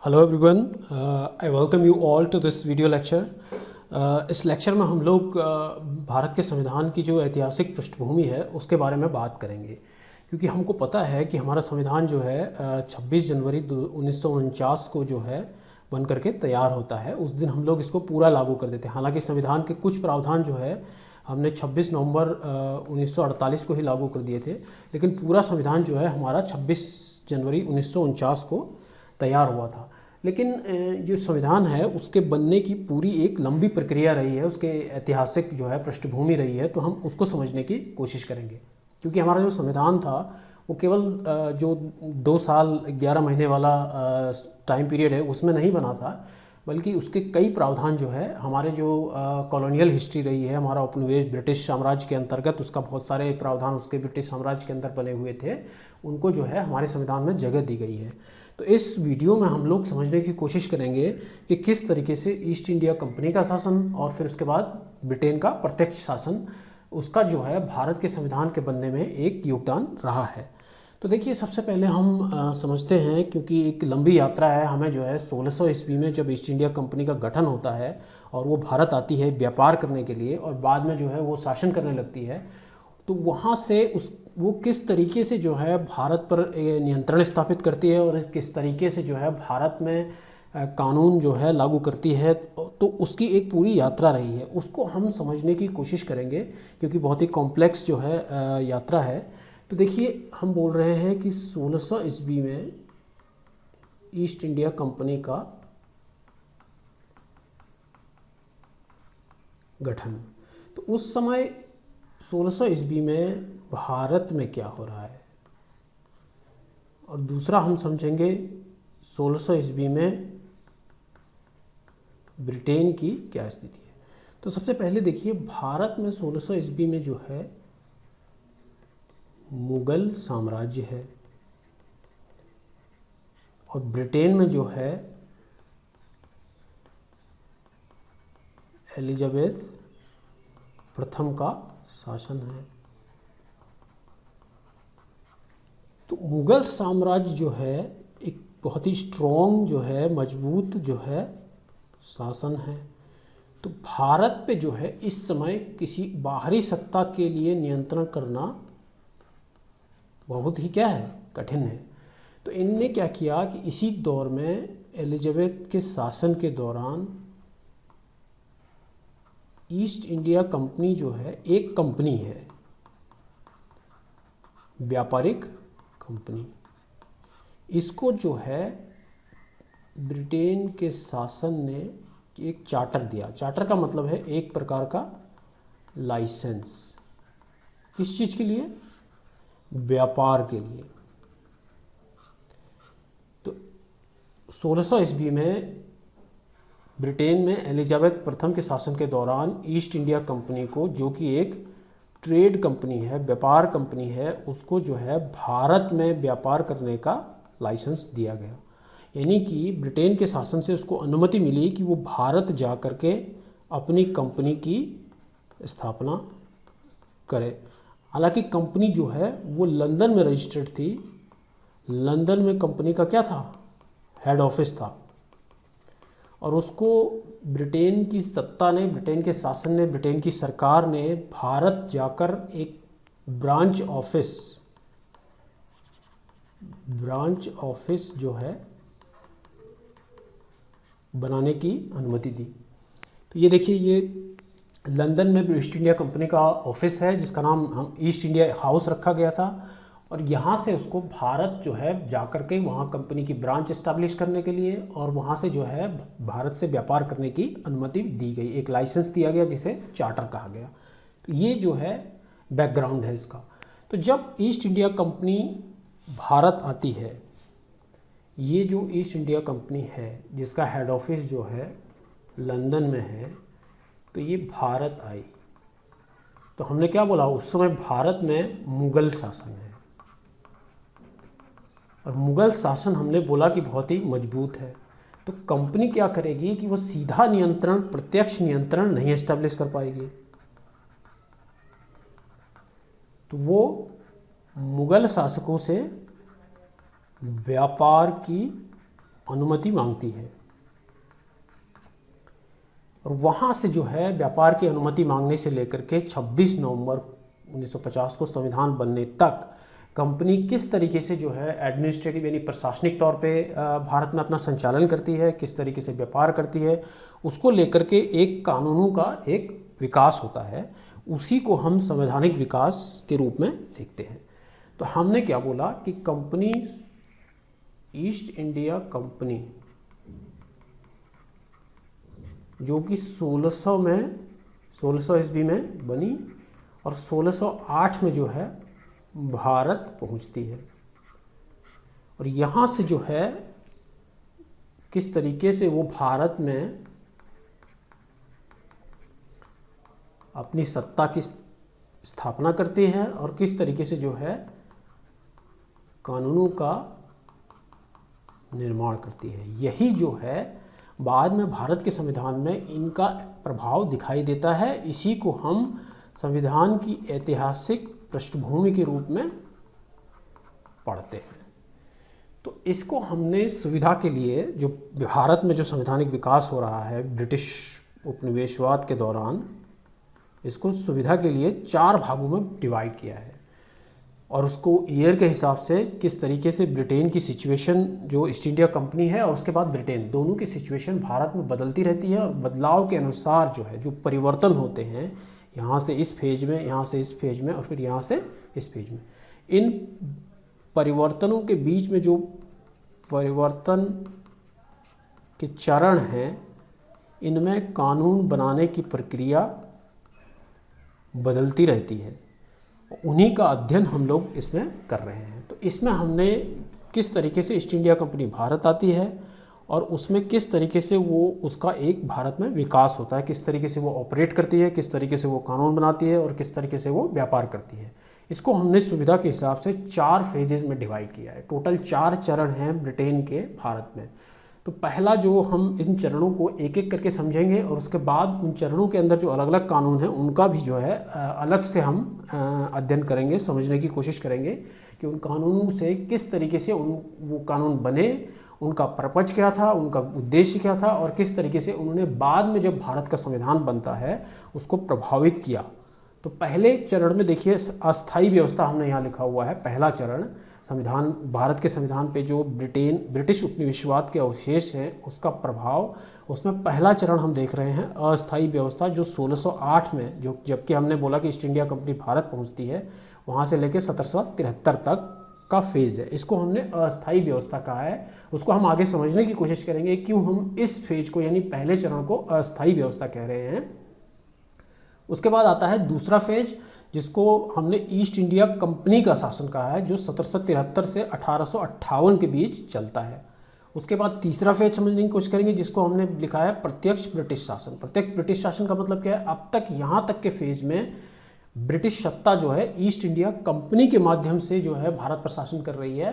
Hello everyone, I welcome you all to this video lecture. इस lecture में हम लोग भारत के संविधान की जो ऐतिहासिक पृष्ठभूमि है उसके बारे में बात करेंगे, क्योंकि हमको पता है कि हमारा संविधान जो है 26 जनवरी 1949 को जो है बन करके तैयार होता है। उस दिन हम लोग इसको पूरा लागू कर देते हैं। हालांकि संविधान के कुछ प्रावधान जो है हमने 26 नवंबर 1948 को ही लागू कर दिए थे, लेकिन पूरा संविधान जो है हमारा 26 जनवरी 1949 को तैयार हुआ था। लेकिन जो संविधान है उसके बनने की पूरी एक लंबी प्रक्रिया रही है, उसके ऐतिहासिक जो है पृष्ठभूमि रही है, तो हम उसको समझने की कोशिश करेंगे। क्योंकि हमारा जो संविधान था वो केवल जो 2 साल 11 महीने वाला टाइम पीरियड है उसमें नहीं बना था, बल्कि उसके कई प्रावधान जो है हमारे जो कॉलोनियल हिस्ट्री रही है, हमारा उपनिवेश ब्रिटिश साम्राज्य के अंतर्गत उसका बहुत सारे प्रावधान उसके ब्रिटिश साम्राज्य के अंदर बने हुए थे, उनको जो है हमारे संविधान में जगह दी गई है। तो इस वीडियो में हम लोग समझने की कोशिश करेंगे कि किस तरीके से ईस्ट इंडिया कंपनी का शासन और फिर उसके बाद ब्रिटेन का प्रत्यक्ष शासन, उसका जो है भारत के संविधान के बनने में एक योगदान रहा है। तो देखिए, सबसे पहले हम समझते हैं, क्योंकि एक लंबी यात्रा है, हमें जो है 1600 ईस्वी में जब ईस्ट इंडिया कंपनी का गठन होता है और वो भारत आती है व्यापार करने के लिए और बाद में जो है वो शासन करने लगती है, तो वहाँ से वो किस तरीके से जो है भारत पर नियंत्रण स्थापित करती है और किस तरीके से जो है भारत में कानून जो है लागू करती है, तो उसकी एक पूरी यात्रा रही है। उसको हम समझने की कोशिश करेंगे, क्योंकि बहुत ही कॉम्प्लेक्स जो है यात्रा है। तो देखिए, हम बोल रहे हैं कि 1600 ईस्वी में ईस्ट इंडिया कंपनी का गठन। तो उस समय 1600 ईस्वी में भारत में क्या हो रहा है, और दूसरा हम समझेंगे 1600 ईस्वी में ब्रिटेन की क्या स्थिति है। तो सबसे पहले देखिए, भारत में 1600 ईस्वी में जो है मुगल साम्राज्य है और ब्रिटेन में जो है एलिजाबेथ प्रथम का शासन है। तो मुगल साम्राज्य जो है एक बहुत ही स्ट्रॉन्ग जो है, मजबूत जो है शासन है। तो भारत पे जो है इस समय किसी बाहरी सत्ता के लिए नियंत्रण करना बहुत ही क्या है, कठिन है। तो इनने क्या किया कि इसी दौर में एलिजाबेथ के शासन के दौरान ईस्ट इंडिया कंपनी जो है एक कंपनी है, व्यापारिक कंपनी, इसको जो है ब्रिटेन के शासन ने एक चार्टर दिया। चार्टर का मतलब है एक प्रकार का लाइसेंस। किस चीज़ के लिए? व्यापार के लिए। तो 1600 ईस्वी में ब्रिटेन में एलिजाबेथ प्रथम के शासन के दौरान ईस्ट इंडिया कंपनी को, जो कि एक ट्रेड कंपनी है, व्यापार कंपनी है, उसको जो है भारत में व्यापार करने का लाइसेंस दिया गया। यानी कि ब्रिटेन के शासन से उसको अनुमति मिली कि वो भारत जा कर के अपनी कंपनी की स्थापना करे। हालांकि कंपनी जो है वो लंदन में रजिस्टर्ड थी। लंदन में कंपनी का क्या था? हेड ऑफिस था। और उसको ब्रिटेन की सत्ता ने, ब्रिटेन के शासन ने, ब्रिटेन की सरकार ने भारत जाकर एक ब्रांच ऑफिस जो है बनाने की अनुमति दी। तो ये देखिए, ये लंदन में ईस्ट इंडिया कंपनी का ऑफिस है, जिसका नाम हम ईस्ट इंडिया हाउस रखा गया था। और यहाँ से उसको भारत जो है जाकर के वहाँ कंपनी की ब्रांच इस्टेब्लिश करने के लिए और वहाँ से जो है भारत से व्यापार करने की अनुमति दी गई, एक लाइसेंस दिया गया जिसे चार्टर कहा गया। तो ये जो है बैकग्राउंड है इसका। तो जब ईस्ट इंडिया कंपनी भारत आती है, ये जो ईस्ट इंडिया कंपनी है जिसका हेड ऑफिस जो है लंदन में है, तो ये भारत आई। तो हमने क्या बोला, उस समय भारत में मुगल शासन है, और मुगल शासन हमने बोला कि बहुत ही मजबूत है। तो कंपनी क्या करेगी कि वो सीधा नियंत्रण, प्रत्यक्ष नियंत्रण नहीं एस्टेब्लिश कर पाएगी। तो वो मुगल शासकों से व्यापार की अनुमति मांगती है और वहाँ से जो है व्यापार की अनुमति मांगने से लेकर के 26 नवंबर 1950 को संविधान बनने तक कंपनी किस तरीके से जो है एडमिनिस्ट्रेटिव यानी प्रशासनिक तौर पे भारत में अपना संचालन करती है, किस तरीके से व्यापार करती है, उसको लेकर के एक कानूनों का एक विकास होता है। उसी को हम संवैधानिक विकास के रूप में देखते हैं। तो हमने क्या बोला कि कंपनी ईस्ट इंडिया कंपनी जो कि 1600 ईस्वी में बनी और 1608 में जो है भारत पहुंचती है और यहाँ से जो है किस तरीके से वो भारत में अपनी सत्ता की स्थापना करती है और किस तरीके से जो है कानूनों का निर्माण करती है। यही जो है बाद में भारत के संविधान में इनका प्रभाव दिखाई देता है। इसी को हम संविधान की ऐतिहासिक पृष्ठभूमि के रूप में पढ़ते हैं। तो इसको हमने सुविधा के लिए जो भारत में जो संवैधानिक विकास हो रहा है ब्रिटिश उपनिवेशवाद के दौरान, इसको सुविधा के लिए 4 भागों में डिवाइड किया है और उसको ईयर के हिसाब से किस तरीके से ब्रिटेन की सिचुएशन जो ईस्ट इंडिया कंपनी है और उसके बाद ब्रिटेन, दोनों की सिचुएशन भारत में बदलती रहती है और बदलाव के अनुसार जो है जो परिवर्तन होते हैं, यहाँ से इस फेज में, यहाँ से इस फेज में और फिर यहाँ से इस फेज में, इन परिवर्तनों के बीच में जो परिवर्तन के चरण हैं, इनमें कानून बनाने की प्रक्रिया बदलती रहती है। उन्हीं का अध्ययन हम लोग इसमें कर रहे हैं। तो इसमें हमने किस तरीके से ईस्ट इंडिया कंपनी भारत आती है और उसमें किस तरीके से वो उसका एक भारत में विकास होता है, किस तरीके से वो ऑपरेट करती है, किस तरीके से वो कानून बनाती है और किस तरीके से वो व्यापार करती है, इसको हमने सुविधा के हिसाब से 4 फेजेज में डिवाइड किया है। टोटल 4 चरण हैं ब्रिटेन के भारत में। तो पहला जो हम इन चरणों को एक एक करके समझेंगे और उसके बाद उन चरणों के अंदर जो अलग अलग कानून हैं उनका भी जो है अलग से हम अध्ययन करेंगे, समझने की कोशिश करेंगे कि उन कानूनों से किस तरीके से वो कानून बने, उनका पर्पज क्या था, उनका उद्देश्य क्या था और किस तरीके से उन्होंने बाद में जब भारत का संविधान बनता है उसको प्रभावित किया। तो पहले चरण में देखिए अस्थायी व्यवस्था हमने यहाँ लिखा हुआ है। पहला चरण संविधान, भारत के संविधान पे जो ब्रिटिश उपनिवेशवाद के अवशेष हैं उसका प्रभाव, उसमें पहला चरण हम देख रहे हैं अस्थायी व्यवस्था जो 1608 में, जो जबकि हमने बोला कि ईस्ट इंडिया कंपनी भारत पहुंचती है, वहाँ से लेकर 1773 तक का फेज़ है। इसको हमने अस्थायी व्यवस्था कहा है। उसको हम आगे समझने की कोशिश करेंगे क्यों हम इस फेज को यानी पहले चरण को अस्थायी व्यवस्था कह रहे हैं। उसके बाद आता है दूसरा फेज जिसको हमने ईस्ट इंडिया कंपनी का शासन कहा है, जो 1773 से 1858 के बीच चलता है। उसके बाद तीसरा फेज समझने की कोशिश करेंगे जिसको हमने लिखा है प्रत्यक्ष ब्रिटिश शासन। प्रत्यक्ष ब्रिटिश शासन का मतलब क्या है? अब तक यहाँ तक के फेज में ब्रिटिश सत्ता जो है ईस्ट इंडिया कंपनी के माध्यम से जो है भारत पर शासन कर रही है,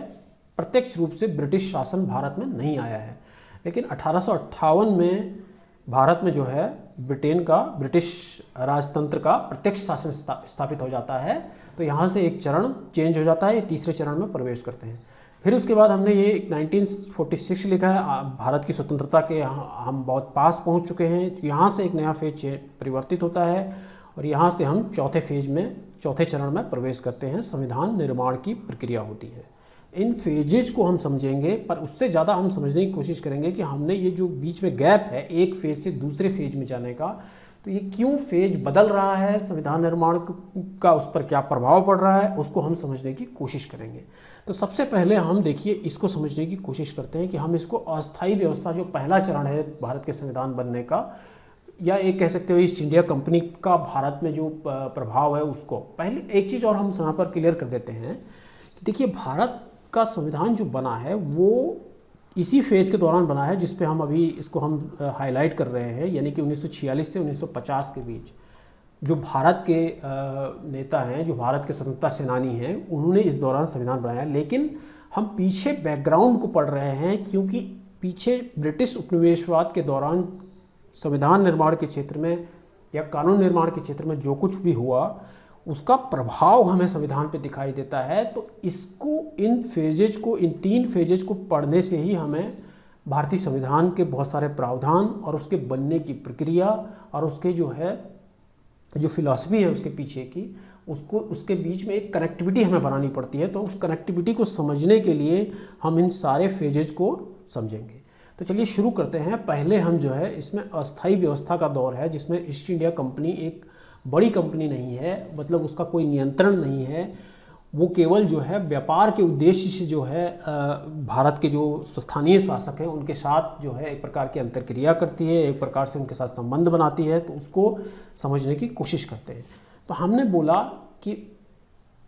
प्रत्यक्ष रूप से ब्रिटिश शासन भारत में नहीं आया है। लेकिन 1858 में भारत में जो है ब्रिटिश राजतंत्र का प्रत्यक्ष शासन स्थापित हो जाता है। तो यहाँ से एक चरण चेंज हो जाता है, ये तीसरे चरण में प्रवेश करते हैं। फिर उसके बाद हमने ये 1946 लिखा है, भारत की स्वतंत्रता के हम बहुत पास पहुँच चुके हैं। तो यहाँ से एक नया फेज परिवर्तित होता है और यहाँ से हम चौथे चरण में प्रवेश करते हैं, संविधान निर्माण की प्रक्रिया होती है। इन फेजेज को हम समझेंगे, पर उससे ज़्यादा हम समझने की कोशिश करेंगे कि हमने ये जो बीच में गैप है एक फेज से दूसरे फेज में जाने का, तो ये क्यों फेज बदल रहा है, संविधान निर्माण का उस पर क्या प्रभाव पड़ रहा है, उसको हम समझने की कोशिश करेंगे। तो सबसे पहले हम देखिए इसको समझने की कोशिश करते हैं कि हम इसको अस्थायी व्यवस्था जो पहला चरण है भारत के संविधान बनने का, या एक कह सकते हो ईस्ट इंडिया कंपनी का भारत में जो प्रभाव है उसको, पहले एक चीज़ और हम यहाँ पर क्लियर कर देते हैं कि देखिए भारत का संविधान जो बना है वो इसी फेज के दौरान बना है जिस पे हम अभी इसको हम हाईलाइट कर रहे हैं, यानी कि 1946 से 1950 के बीच जो भारत के नेता हैं, जो भारत के स्वतंत्रता सेनानी हैं, उन्होंने इस दौरान संविधान बनाया। लेकिन हम पीछे बैकग्राउंड को पढ़ रहे हैं क्योंकि पीछे ब्रिटिश उपनिवेशवाद के दौरान संविधान निर्माण के क्षेत्र में या कानून निर्माण के क्षेत्र में जो कुछ भी हुआ उसका प्रभाव हमें संविधान पे दिखाई देता है। तो इसको इन 3 फेजेज को पढ़ने से ही हमें भारतीय संविधान के बहुत सारे प्रावधान और उसके बनने की प्रक्रिया और उसके जो है जो फिलॉसफी है उसके पीछे की, उसको उसके बीच में एक कनेक्टिविटी हमें बनानी पड़ती है। तो उस कनेक्टिविटी को समझने के लिए हम इन सारे फेजेज को समझेंगे। तो चलिए शुरू करते हैं। पहले हम जो है इसमें अस्थायी व्यवस्था का दौर है, जिसमें ईस्ट इंडिया कंपनी एक बड़ी कंपनी नहीं है, मतलब उसका कोई नियंत्रण नहीं है, वो केवल जो है व्यापार के उद्देश्य से जो है भारत के जो स्थानीय शासक हैं उनके साथ जो है एक प्रकार की अंतर्क्रिया करती है, एक प्रकार से उनके साथ संबंध बनाती है। तो उसको समझने की कोशिश करते हैं। तो हमने बोला कि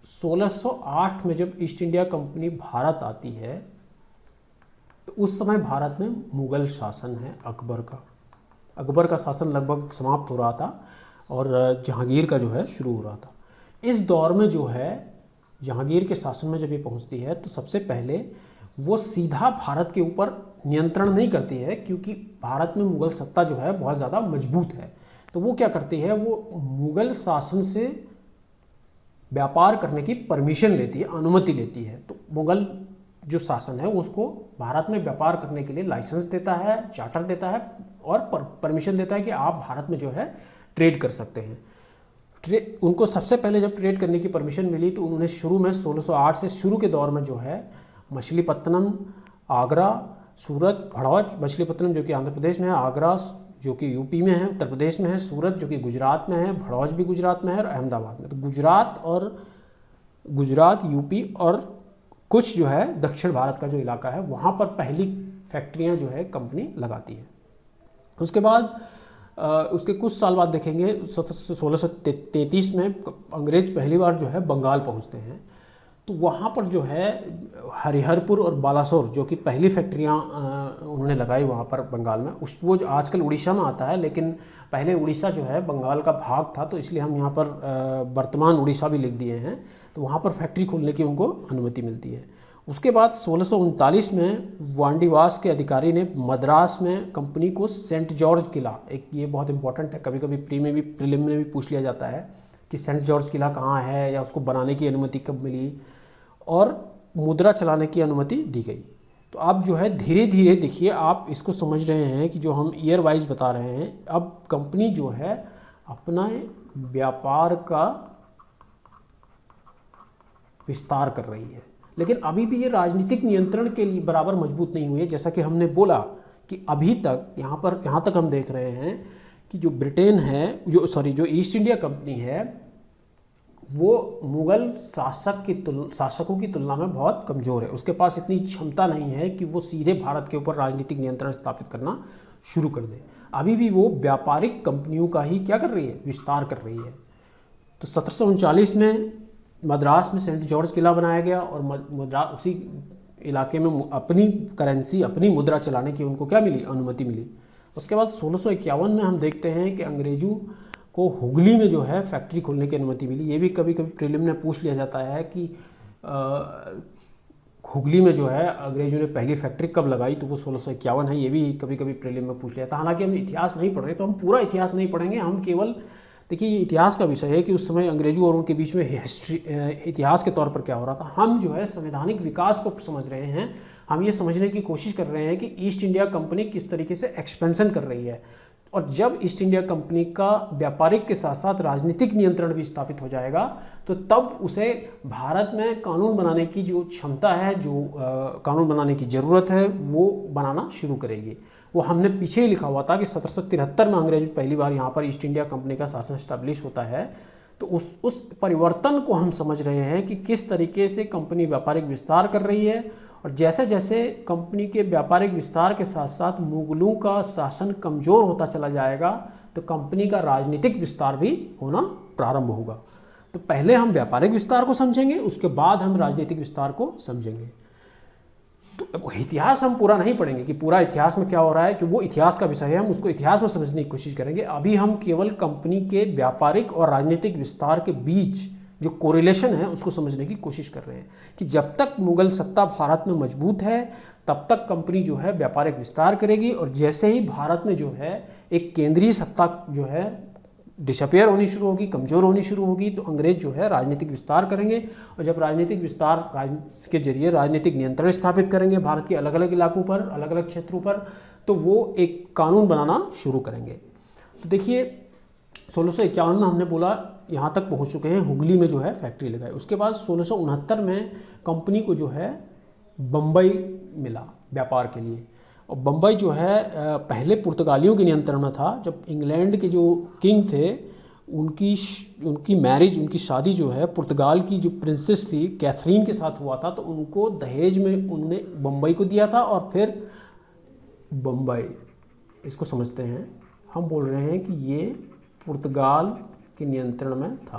1608 में जब ईस्ट इंडिया कंपनी भारत आती है तो उस समय भारत में मुग़ल शासन है अकबर का। अकबर का शासन लगभग समाप्त हो रहा था और जहांगीर का जो है शुरू हो रहा था। इस दौर में जो है जहांगीर के शासन में जब ये पहुंचती है तो सबसे पहले वो सीधा भारत के ऊपर नियंत्रण नहीं करती है, क्योंकि भारत में मुग़ल सत्ता जो है बहुत ज़्यादा मजबूत है। तो वो क्या करती है, वो मुग़ल शासन से व्यापार करने की परमिशन लेती है, अनुमति लेती है। तो मुग़ल जो शासन है वो उसको भारत में व्यापार करने के लिए लाइसेंस देता है, चार्टर देता है और परमिशन देता है कि आप भारत में जो है ट्रेड कर सकते हैं। उनको सबसे पहले जब ट्रेड करने की परमिशन मिली तो उन्होंने शुरू में 1608 से शुरू के दौर में जो है मछलीपत्तनम, आगरा, सूरत, भड़ौच, मछलीपत्तनम जो कि आंध्र प्रदेश में है, आगरा जो कि यूपी में है, उत्तर प्रदेश में है, सूरत जो कि गुजरात में है, भड़ौच भी गुजरात में है और अहमदाबाद में। तो गुजरात, यूपी और कुछ जो है दक्षिण भारत का जो इलाका है वहाँ पर पहली फैक्ट्रियाँ जो है कंपनी लगाती है। उसके बाद उसके कुछ साल बाद देखेंगे 1633 में अंग्रेज पहली बार जो है बंगाल पहुंचते हैं। तो वहाँ पर जो है हरिहरपुर और बालासोर जो कि पहली फैक्ट्रियाँ उन्होंने लगाई वहाँ पर बंगाल में। वो जो आजकल उड़ीसा में आता है, लेकिन पहले उड़ीसा जो है बंगाल का भाग था, तो इसलिए हम यहाँ पर वर्तमान उड़ीसा भी लिख दिए हैं। तो वहाँ पर फैक्ट्री खोलने की उनको अनुमति मिलती है। उसके बाद 1639 में वांडीवास के अधिकारी ने मद्रास में कंपनी को सेंट जॉर्ज किला, एक ये बहुत इंपॉर्टेंट है, कभी कभी प्रीलिम में भी पूछ लिया जाता है कि सेंट जॉर्ज किला कहाँ है या उसको बनाने की अनुमति कब मिली, और मुद्रा चलाने की अनुमति दी गई। तो आप जो है धीरे धीरे देखिए, आप इसको समझ रहे हैं कि जो हम ईयर वाइज बता रहे हैं, अब कंपनी जो है अपना व्यापार का विस्तार कर रही है, लेकिन अभी भी ये राजनीतिक नियंत्रण के लिए बराबर मजबूत नहीं हुई है। जैसा कि हमने बोला कि अभी तक यहाँ तक हम देख रहे हैं कि जो ब्रिटेन है, जो ईस्ट इंडिया कंपनी है, वो मुग़ल शासकों की तुलना में बहुत कमज़ोर है। उसके पास इतनी क्षमता नहीं है कि वो सीधे भारत के ऊपर राजनीतिक नियंत्रण स्थापित करना शुरू कर दे। अभी भी वो व्यापारिक कंपनियों का ही क्या कर रही है, विस्तार कर रही है। तो 1739 में मद्रास में सेंट जॉर्ज किला बनाया गया और मद्रास उसी इलाके में अपनी करेंसी, अपनी मुद्रा चलाने की उनको क्या मिली, अनुमति मिली। उसके बाद 1651 में हम देखते हैं कि अंग्रेजों को हुगली में जो है फैक्ट्री खोलने की अनुमति मिली। ये भी कभी कभी प्रीलिम में पूछ लिया जाता है कि हुगली में जो है अंग्रेजों ने पहली फैक्ट्री कब लगाई, तो वो 1651 है। ये भी कभी कभी प्रीलिम में पूछ लिया था। हालांकि हम इतिहास नहीं पढ़ रहे, तो हम पूरा इतिहास नहीं पढ़ेंगे, हम केवल देखिए ये इतिहास का विषय है कि उस समय अंग्रेजों और उनके बीच में इतिहास के तौर पर क्या हो रहा था। हम जो है संवैधानिक विकास को समझ रहे हैं, हम ये समझने की कोशिश कर रहे हैं कि ईस्ट इंडिया कंपनी किस तरीके से एक्सपेंशन कर रही है, और जब ईस्ट इंडिया कंपनी का व्यापारिक के साथ साथ राजनीतिक नियंत्रण भी स्थापित हो जाएगा, तो तब उसे भारत में कानून बनाने की जो क्षमता है, जो कानून बनाने की ज़रूरत है, वो बनाना शुरू करेगी। वो हमने पीछे ही लिखा हुआ था कि 1773 में अंग्रेज पहली बार यहाँ पर ईस्ट इंडिया कंपनी का शासन स्टैब्लिश होता है। तो उस परिवर्तन को हम समझ रहे हैं कि किस तरीके से कंपनी व्यापारिक विस्तार कर रही है, और जैसे जैसे कंपनी के व्यापारिक विस्तार के साथ साथ मुगलों का शासन कमज़ोर होता चला जाएगा, तो कंपनी का राजनीतिक विस्तार भी होना प्रारंभ होगा। तो पहले हम व्यापारिक विस्तार को समझेंगे, उसके बाद हम राजनीतिक विस्तार को समझेंगे। तो इतिहास हम पूरा नहीं पढ़ेंगे कि पूरा इतिहास में क्या हो रहा है, कि वो इतिहास का विषय है, हम उसको इतिहास में समझने की कोशिश करेंगे। अभी हम केवल कंपनी के व्यापारिक और राजनीतिक विस्तार के बीच जो कोरिलेशन है उसको समझने की कोशिश कर रहे हैं कि जब तक मुगल सत्ता भारत में मजबूत है तब तक कंपनी जो है व्यापारिक विस्तार करेगी, और जैसे ही भारत में जो है एक केंद्रीय सत्ता जो है डिसअपियर होनी शुरू होगी, कमज़ोर होनी शुरू होगी, तो अंग्रेज जो है राजनीतिक विस्तार करेंगे। और जब राजनीतिक विस्तार के जरिए राजनीतिक नियंत्रण स्थापित करेंगे भारत के अलग अलग इलाकों पर, अलग अलग क्षेत्रों पर, तो वो एक कानून बनाना शुरू करेंगे। तो देखिए 1651 में हमने बोला यहाँ तक पहुँच चुके हैं, हुगली में जो है फैक्ट्री लगाई। उसके बाद 1669 में कंपनी को जो है बम्बई मिला व्यापार के लिए। और बम्बई जो है पहले पुर्तगालियों के नियंत्रण में था। जब इंग्लैंड के जो किंग थे उनकी मैरिज, उनकी शादी जो है पुर्तगाल की जो प्रिंसेस थी कैथरीन के साथ हुआ था, तो उनको दहेज में उनने बम्बई को दिया था। और फिर बम्बई, इसको समझते हैं, हम बोल रहे हैं कि ये पुर्तगाल के नियंत्रण में था,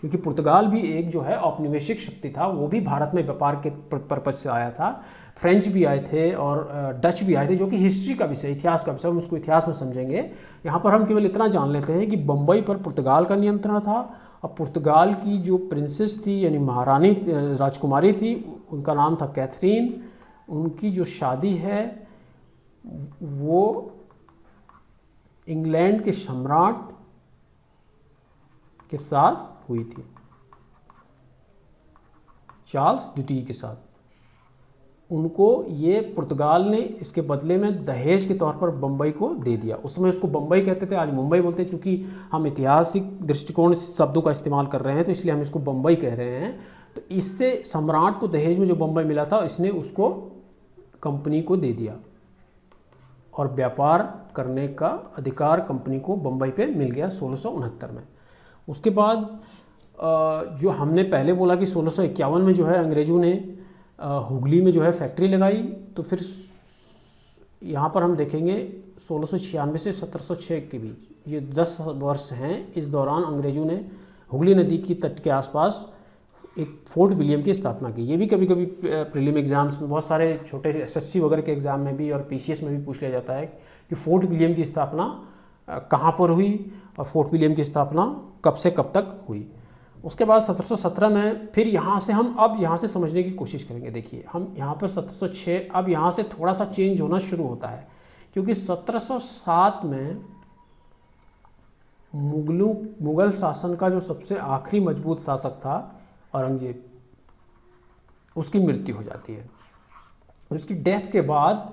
क्योंकि पुर्तगाल भी एक जो है औपनिवेशिक शक्ति था, वो भी भारत में व्यापार के पर्पज से आया था। फ्रेंच भी आए थे और डच भी आए थे, जो कि हिस्ट्री का विषय, इतिहास का विषय, हम उसको इतिहास में समझेंगे। यहाँ पर हम केवल इतना जान लेते हैं कि बम्बई पर पुर्तगाल का नियंत्रण था। और पुर्तगाल की जो प्रिंसेस थी, यानी महारानी राजकुमारी थी, उनका नाम था कैथरीन। उनकी जो शादी है वो इंग्लैंड के सम्राट के साथ हुई थी, चार्ल्स द्वितीय के साथ। उनको ये पुर्तगाल ने इसके बदले में दहेज के तौर पर बम्बई को दे दिया। उस समय उसको बम्बई कहते थे, आज मुंबई बोलते हैं। चूँकि हम ऐतिहासिक दृष्टिकोण से शब्दों का इस्तेमाल कर रहे हैं, तो इसलिए हम इसको बम्बई कह रहे हैं। तो इससे सम्राट को दहेज में जो बम्बई मिला था, इसने उसको कंपनी को दे दिया और व्यापार करने का अधिकार कंपनी को बम्बई पे मिल गया 1669 में। उसके बाद जो हमने पहले बोला कि 1651 में जो है अंग्रेज़ों ने हुगली में जो है फैक्ट्री लगाई, तो फिर यहाँ पर हम देखेंगे 1696 से 1706 के बीच ये 10 वर्ष हैं। इस दौरान अंग्रेज़ों ने हुगली नदी की तट के आसपास एक फोर्ट विलियम की स्थापना की। ये भी कभी कभी प्रीलिम एग्जाम्स में, बहुत सारे छोटे एसएससी वगैरह के एग्ज़ाम में भी और पीसीएस में भी पूछ लिया जाता है कि फोर्ट विलियम की स्थापना कहाँ पर हुई और फोर्ट विलियम की स्थापना कब से कब तक हुई। उसके बाद 1717 में फिर यहाँ से समझने की कोशिश करेंगे। देखिए हम यहाँ पर 1706, अब यहाँ से थोड़ा सा चेंज होना शुरू होता है, क्योंकि 1707 में मुग़ल शासन का जो सबसे आखिरी मजबूत शासक था औरंगजेब, उसकी मृत्यु हो जाती है। और उसकी डेथ के बाद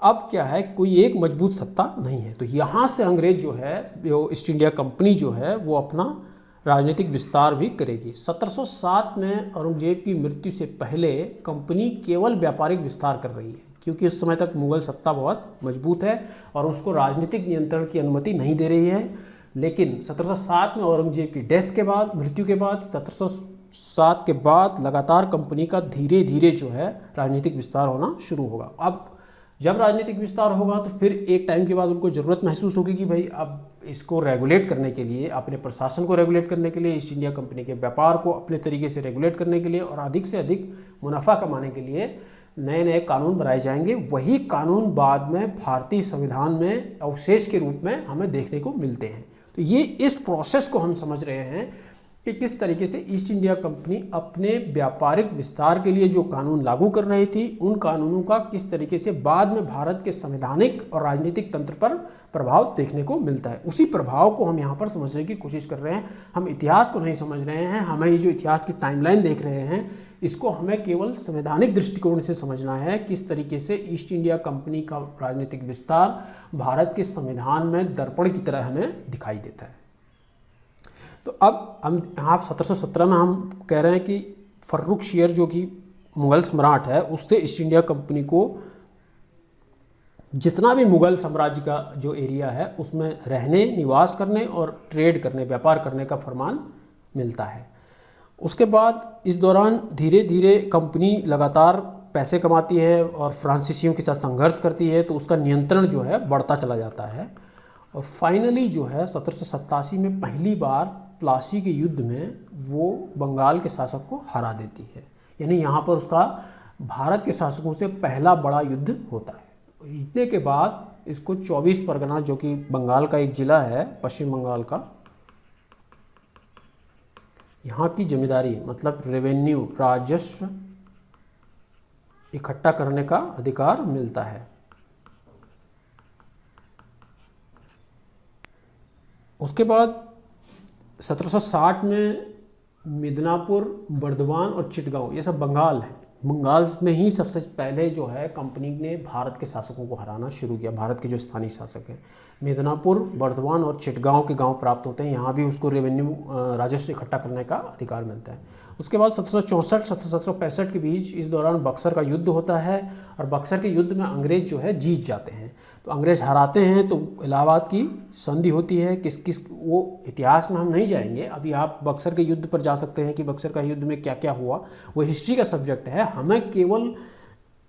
अब क्या है, कोई एक मजबूत सत्ता नहीं है। तो यहाँ से अंग्रेज जो है, जो ईस्ट इंडिया कंपनी जो है, वो अपना राजनीतिक विस्तार भी करेगी। 1707 में औरंगजेब की मृत्यु से पहले कंपनी केवल व्यापारिक विस्तार कर रही है, क्योंकि उस समय तक मुग़ल सत्ता बहुत मजबूत है और उसको राजनीतिक नियंत्रण की अनुमति नहीं दे रही है। लेकिन 1707 में औरंगजेब की डेथ के बाद, मृत्यु के बाद, 1707 के बाद लगातार कंपनी का धीरे धीरे जो है राजनीतिक विस्तार होना शुरू होगा। अब जब राजनीतिक विस्तार होगा तो फिर एक टाइम के बाद उनको ज़रूरत महसूस होगी कि भाई अब इसको रेगुलेट करने के लिए, अपने प्रशासन को रेगुलेट करने के लिए, ईस्ट इंडिया कंपनी के व्यापार को अपने तरीके से रेगुलेट करने के लिए और अधिक से अधिक मुनाफा कमाने के लिए नए नए कानून बनाए जाएंगे। वही कानून बाद में भारतीय संविधान में अवशेष के रूप में हमें देखने को मिलते हैं। तो ये इस प्रोसेस को हम समझ रहे हैं कि किस तरीके से ईस्ट इंडिया कंपनी अपने व्यापारिक विस्तार के लिए जो कानून लागू कर रही थी, उन कानूनों का किस तरीके से बाद में भारत के संवैधानिक और राजनीतिक तंत्र पर प्रभाव देखने को मिलता है। उसी प्रभाव को हम यहाँ पर समझने की कोशिश कर रहे हैं। हम इतिहास को नहीं समझ रहे हैं, हमें ये जो इतिहास की टाइमलाइन देख रहे हैं, इसको हमें केवल संवैधानिक दृष्टिकोण से समझना है, किस तरीके से ईस्ट इंडिया कंपनी का राजनीतिक विस्तार भारत के संविधान में दर्पण की तरह हमें दिखाई देता है। तो अब हम यहाँ 1717 में हम कह रहे हैं कि फर्रुखशियर जो कि मुग़ल सम्राट है, उससे ईस्ट इंडिया कंपनी को जितना भी मुग़ल साम्राज्य का जो एरिया है उसमें रहने, निवास करने और ट्रेड करने, व्यापार करने का फरमान मिलता है। उसके बाद इस दौरान धीरे धीरे कंपनी लगातार पैसे कमाती है और फ्रांसीसियों के साथ संघर्ष करती है, तो उसका नियंत्रण जो है बढ़ता चला जाता है। और फाइनली जो है 1787 में पहली बार प्लासी के युद्ध में वो बंगाल के शासक को हरा देती है। यानी यहाँ पर उसका भारत के शासकों से पहला बड़ा युद्ध होता है। जीतने के बाद इसको 24 परगना, जो कि बंगाल का एक ज़िला है पश्चिम बंगाल का, यहाँ की जिम्मेदारी मतलब रेवेन्यू, राजस्व इकट्ठा करने का अधिकार मिलता है। उसके बाद 1760 में मिदनापुर, बर्दवान और चिटगांव, ये सब बंगाल है। बंगाल में ही सबसे पहले जो है कंपनी ने भारत के शासकों को हराना शुरू किया। भारत के जो स्थानीय शासक हैं, मिदनापुर, बर्दवान और चिटगांव के गांव प्राप्त होते हैं। यहाँ भी उसको रेवेन्यू राजस्व इकट्ठा करने का अधिकार मिलता है। उसके बाद 1764 से 1765 के बीच इस दौरान बक्सर का युद्ध होता है और बक्सर के युद्ध में अंग्रेज जो है जीत जाते हैं। तो अंग्रेज हराते हैं तो इलाहाबाद की संधि होती है। किस वो इतिहास में हम नहीं जाएंगे, अभी आप बक्सर के युद्ध पर जा सकते हैं कि बक्सर का युद्ध में क्या क्या हुआ, वो हिस्ट्री का सब्जेक्ट है। हमें केवल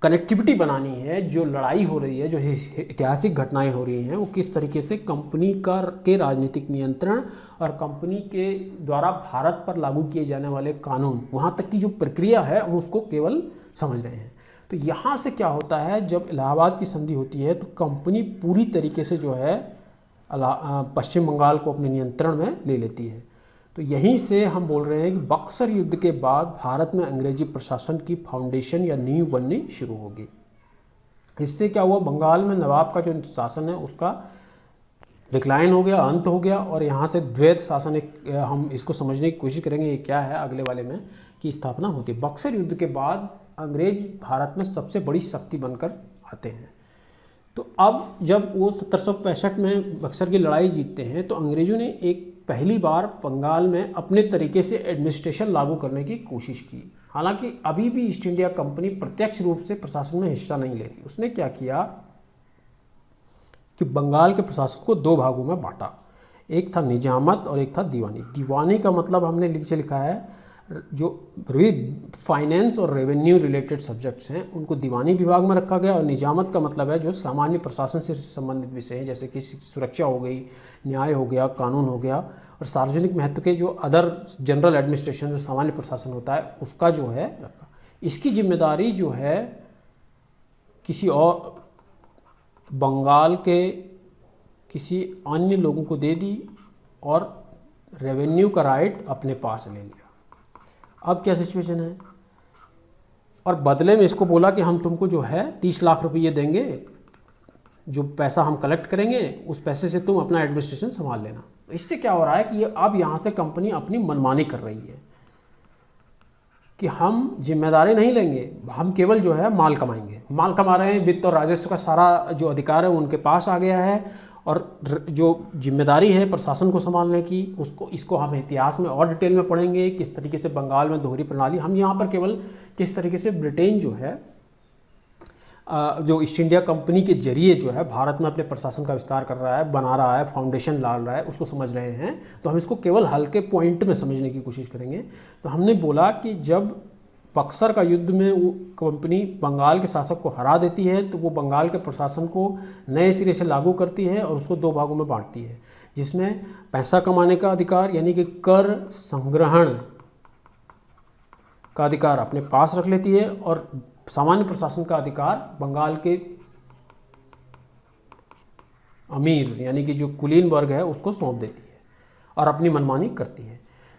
कनेक्टिविटी बनानी है, जो लड़ाई हो रही है, जो ऐतिहासिक घटनाएं हो रही हैं, वो किस तरीके से कंपनी के राजनीतिक नियंत्रण और कंपनी के द्वारा भारत पर लागू किए जाने वाले कानून, वहाँ तक की जो प्रक्रिया है हम उसको केवल समझ रहे हैं। तो यहाँ से क्या होता है, जब इलाहाबाद की संधि होती है तो कंपनी पूरी तरीके से जो है पश्चिम बंगाल को अपने नियंत्रण में ले लेती है। तो यहीं से हम बोल रहे हैं कि बक्सर युद्ध के बाद भारत में अंग्रेजी प्रशासन की फाउंडेशन या नींव बननी शुरू होगी। इससे क्या हुआ, बंगाल में नवाब का जो शासन है उसका डिक्लाइन हो गया, अंत हो गया, और यहाँ से द्वैत शासन हम इसको समझने की कोशिश करेंगे ये क्या है अगले वाले में, की स्थापना होती है। बक्सर युद्ध के बाद अंग्रेज भारत में सबसे बड़ी शक्ति बनकर आते हैं। तो अब जब वो 1765 में बक्सर की लड़ाई जीतते हैं तो अंग्रेजों ने एक पहली बार बंगाल में अपने तरीके से एडमिनिस्ट्रेशन लागू करने की कोशिश की। हालांकि अभी भी ईस्ट इंडिया कंपनी प्रत्यक्ष रूप से प्रशासन में हिस्सा नहीं ले रही। उसने क्या किया कि बंगाल के प्रशासन को दो भागों में बांटा, एक था निजामत और एक था दीवानी। दीवानी का मतलब हमने नीचे लिखा है, जो फाइनेंस और रेवेन्यू रिलेटेड सब्जेक्ट्स हैं उनको दीवानी विभाग में रखा गया, और निजामत का मतलब है जो सामान्य प्रशासन से संबंधित विषय हैं, जैसे कि सुरक्षा हो गई, न्याय हो गया, कानून हो गया, और सार्वजनिक महत्व के जो अदर जनरल एडमिनिस्ट्रेशन जो सामान्य प्रशासन होता है उसका जो है रखा। इसकी जिम्मेदारी जो है किसी और बंगाल के किसी अन्य लोगों को दे दी और रेवेन्यू का राइट अपने पास ले लिया। अब क्या सिचुएशन है, और बदले में इसको बोला कि हम तुमको जो है 30 लाख रुपये देंगे, जो पैसा हम कलेक्ट करेंगे उस पैसे से तुम अपना एडमिनिस्ट्रेशन संभाल लेना। तो इससे क्या हो रहा है कि ये अब यहाँ से कंपनी अपनी मनमानी कर रही है कि हम जिम्मेदारी नहीं लेंगे, हम केवल जो है माल कमाएंगे। माल कमा रहे हैं, वित्त और राजस्व का सारा जो अधिकार है उनके पास आ गया है, और जो जिम्मेदारी है प्रशासन को संभालने की इसको हम इतिहास में और डिटेल में पढ़ेंगे, किस तरीके से बंगाल में दोहरी प्रणाली। हम यहाँ पर केवल किस तरीके से ब्रिटेन जो है जो ईस्ट इंडिया कंपनी के जरिए जो है भारत में अपने प्रशासन का विस्तार कर रहा है, बना रहा है, फाउंडेशन डाल रहा है, उसको समझ रहे हैं। तो हम इसको केवल हल्के पॉइंट में समझने की कोशिश करेंगे। तो हमने बोला कि जब बक्सर का युद्ध में वो कंपनी बंगाल के शासक को हरा देती है तो वो बंगाल के प्रशासन को नए सिरे से लागू करती है और उसको दो भागों में बांटती है, जिसमें पैसा कमाने का अधिकार यानी कि कर संग्रहण का अधिकार अपने पास रख लेती है, और सामान्य प्रशासन का अधिकार बंगाल के अमीर यानी कि जो कुलीन वर्ग है उसको सौंप देती है और अपनी मनमानी करती है।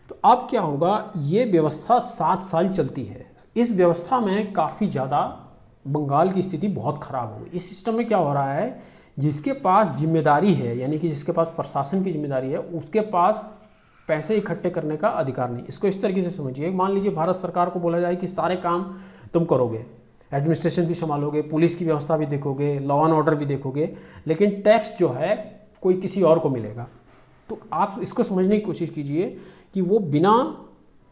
तो अब क्या होगा, ये व्यवस्था 7 साल चलती है। इस व्यवस्था में काफ़ी ज़्यादा बंगाल की स्थिति बहुत ख़राब हो गई। इस सिस्टम में क्या हो रहा है, जिसके पास जिम्मेदारी है यानी कि जिसके पास प्रशासन की जिम्मेदारी है उसके पास पैसे इकट्ठे करने का अधिकार नहीं। इसको इस तरीके से समझिए, मान लीजिए भारत सरकार को बोला जाए कि सारे काम तुम करोगे, एडमिनिस्ट्रेशन भी संभालोगे, पुलिस की व्यवस्था भी देखोगे, लॉ एंड ऑर्डर भी देखोगे, लेकिन टैक्स जो है कोई किसी और को मिलेगा। तो आप इसको समझने की कोशिश कीजिए कि वो बिना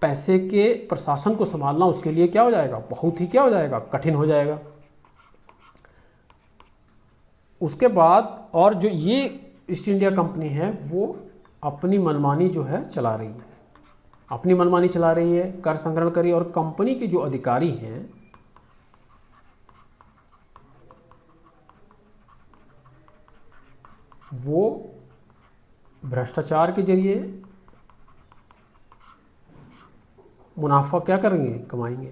पैसे के प्रशासन को संभालना उसके लिए क्या हो जाएगा, बहुत ही क्या हो जाएगा, कठिन हो जाएगा। उसके बाद और जो ये ईस्ट इंडिया कंपनी है वो अपनी मनमानी जो है चला रही है, अपनी मनमानी चला रही है, कर संग्रहण करी, और कंपनी के जो अधिकारी हैं वो भ्रष्टाचार के जरिए मुनाफा क्या करेंगे, कमाएंगे।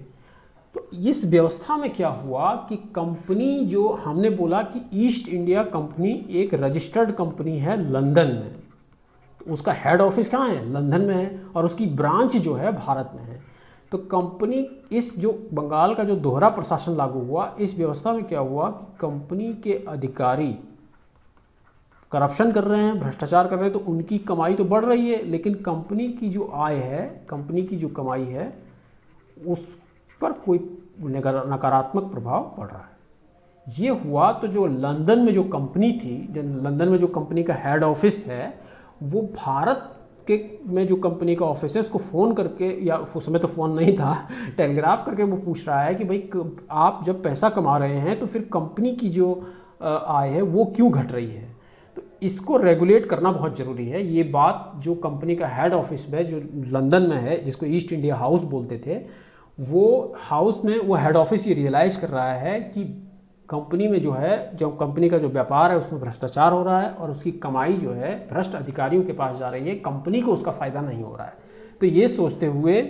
तो इस व्यवस्था में क्या हुआ कि कंपनी, जो हमने बोला कि ईस्ट इंडिया कंपनी एक रजिस्टर्ड कंपनी है लंदन में, तो उसका हेड ऑफिस कहाँ है, लंदन में है, और उसकी ब्रांच जो है भारत में है। तो कंपनी, इस जो बंगाल का जो दोहरा प्रशासन लागू हुआ, इस व्यवस्था में क्या हुआ कि कंपनी के अधिकारी करप्शन कर रहे हैं, भ्रष्टाचार कर रहे हैं, तो उनकी कमाई तो बढ़ रही है, लेकिन कंपनी की जो आय है, कंपनी की जो कमाई है, उस पर कोई नकारात्मक प्रभाव पड़ रहा है। ये हुआ तो जो लंदन में जो कंपनी थी, जो लंदन में जो कंपनी का हेड ऑफिस है, वो भारत के में जो कंपनी का ऑफिस है उसको फ़ोन करके, या उस समय तो फ़ोन नहीं था, टेलीग्राफ करके वो पूछ रहा है कि भाई आप जब पैसा कमा रहे हैं तो फिर कंपनी की जो आय है वो क्यों घट रही है। तो इसको रेगुलेट करना बहुत ज़रूरी है। ये बात जो कंपनी का हेड ऑफिस में जो लंदन में है, जिसको ईस्ट इंडिया हाउस बोलते थे, वो हाउस में वो हेड ऑफिस ये रियलाइज़ कर रहा है कि कंपनी में जो है, जो कंपनी का जो व्यापार है उसमें भ्रष्टाचार हो रहा है और उसकी कमाई जो है भ्रष्ट अधिकारियों के पास जा रही है, कंपनी को उसका फ़ायदा नहीं हो रहा है। तो ये सोचते हुए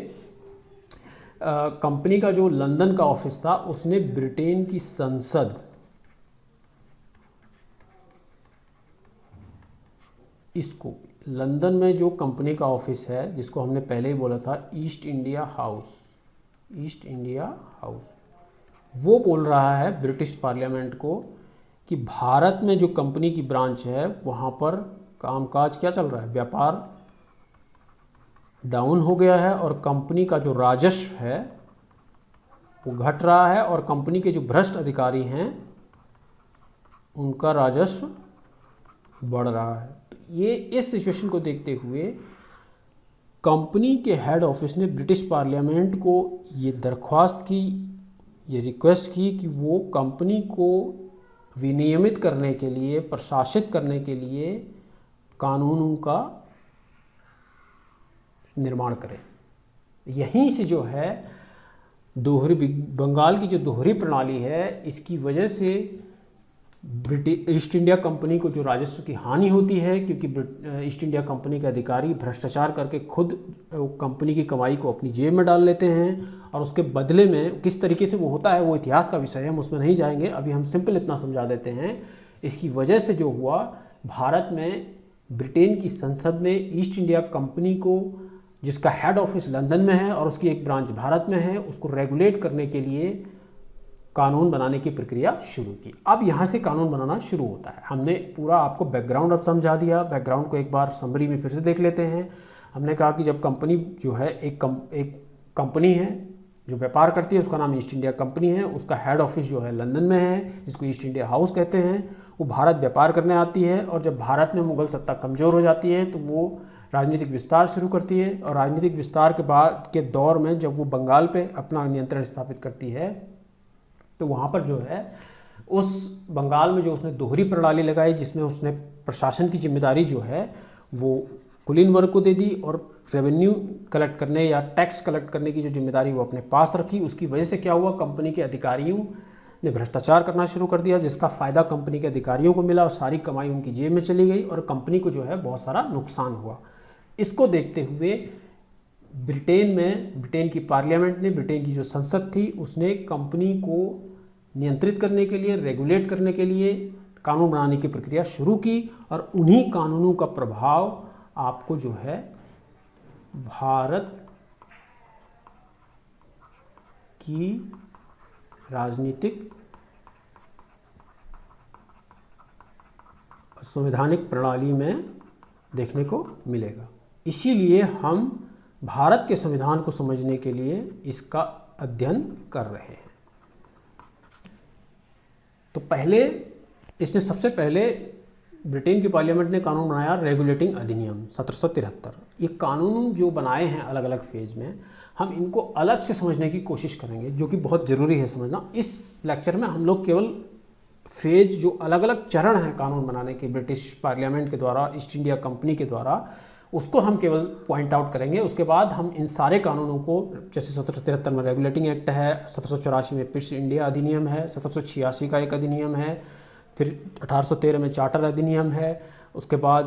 कंपनी का जो लंदन का ऑफिस था उसने ब्रिटेन की संसद, इसको लंदन में जो कंपनी का ऑफिस है, जिसको हमने पहले ही बोला था east India house, east India house, वो बोल रहा है ब्रिटिश पार्लियामेंट को कि भारत में जो कंपनी की ब्रांच है वहाँ पर कामकाज क्या चल रहा है, व्यापार डाउन हो गया है और कंपनी का जो राजस्व है वो घट रहा है और कंपनी के जो भ्रष्ट अधिकारी हैं उनका राजस्व बढ़ रहा है। तो ये इस सिचुएशन को देखते हुए कंपनी के हेड ऑफिस ने ब्रिटिश पार्लियामेंट को ये दरख्वास्त की, ये रिक्वेस्ट की कि वो कंपनी को विनियमित करने के लिए, प्रशासित करने के लिए कानूनों का निर्माण करें। यहीं से जो है बंगाल की जो दोहरी प्रणाली है, इसकी वजह से ईस्ट इंडिया कंपनी को जो राजस्व की हानि होती है, क्योंकि ईस्ट इंडिया कंपनी के अधिकारी भ्रष्टाचार करके खुद कंपनी की कमाई को अपनी जेब में डाल लेते हैं और उसके बदले में किस तरीके से वो होता है वो इतिहास का विषय है, हम उसमें नहीं जाएंगे। अभी हम सिंपल इतना समझा देते हैं। इसकी वजह से जो हुआ, भारत में ब्रिटेन की संसद ने ईस्ट इंडिया कंपनी को, जिसका हेड ऑफिस लंदन में है और उसकी एक ब्रांच भारत में है, उसको रेगुलेट करने के लिए कानून बनाने की प्रक्रिया शुरू की। अब यहाँ से कानून बनाना शुरू होता है। हमने पूरा आपको बैकग्राउंड अब समझा दिया। बैकग्राउंड को एक बार समरी में फिर से देख लेते हैं। हमने कहा कि जब कंपनी जो है एक कंपनी है जो व्यापार करती है, उसका नाम ईस्ट इंडिया कंपनी है, उसका हेड ऑफिस जो है लंदन में है, जिसको ईस्ट इंडिया हाउस कहते हैं। वो भारत व्यापार करने आती है और जब भारत में मुगल सत्ता कमज़ोर हो जाती है तो वो राजनीतिक विस्तार शुरू करती है और राजनीतिक विस्तार के बाद के दौर में जब वो बंगाल पे अपना नियंत्रण स्थापित करती है तो वहाँ पर जो है उस बंगाल में जो उसने दोहरी प्रणाली लगाई, जिसमें उसने प्रशासन की जिम्मेदारी जो है वो कुलीन वर्ग को दे दी और रेवेन्यू कलेक्ट करने या टैक्स कलेक्ट करने की जो जिम्मेदारी वो अपने पास रखी। उसकी वजह से क्या हुआ, कंपनी के अधिकारियों ने भ्रष्टाचार करना शुरू कर दिया, जिसका फ़ायदा कंपनी के अधिकारियों को मिला और सारी कमाई उनकी जेब में चली गई और कंपनी को जो है बहुत सारा नुकसान हुआ। इसको देखते हुए ब्रिटेन की पार्लियामेंट ने, ब्रिटेन की जो संसद थी, उसने कंपनी को नियंत्रित करने के लिए, रेगुलेट करने के लिए कानून बनाने की प्रक्रिया शुरू की और उन्हीं कानूनों का प्रभाव आपको जो है भारत की राजनीतिक संवैधानिक प्रणाली में देखने को मिलेगा। इसीलिए हम भारत के संविधान को समझने के लिए इसका अध्ययन कर रहे हैं। तो इसने सबसे पहले ब्रिटेन की पार्लियामेंट ने कानून बनाया रेगुलेटिंग अधिनियम 1773। ये कानून जो बनाए हैं अलग अलग फेज में, हम इनको अलग से समझने की कोशिश करेंगे, जो कि बहुत ज़रूरी है समझना। इस लेक्चर में हम लोग केवल फेज जो अलग अलग चरण हैं कानून बनाने के ब्रिटिश पार्लियामेंट के द्वारा, ईस्ट इंडिया कंपनी के द्वारा, उसको हम केवल पॉइंट आउट करेंगे। उसके बाद हम इन सारे कानूनों को, जैसे 1773 में रेगुलेटिंग एक्ट है, 1784 में पिट्स इंडिया अधिनियम है, 1786 का एक अधिनियम है, फिर 1813 में चार्टर अधिनियम है, उसके बाद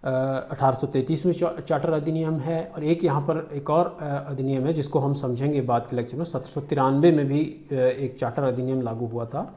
1833 में चार्टर अधिनियम है और एक यहाँ पर एक और अधिनियम है जिसको हम समझेंगे बाद के लेक्चर में। 1793 में भी एक चार्टर अधिनियम लागू हुआ था,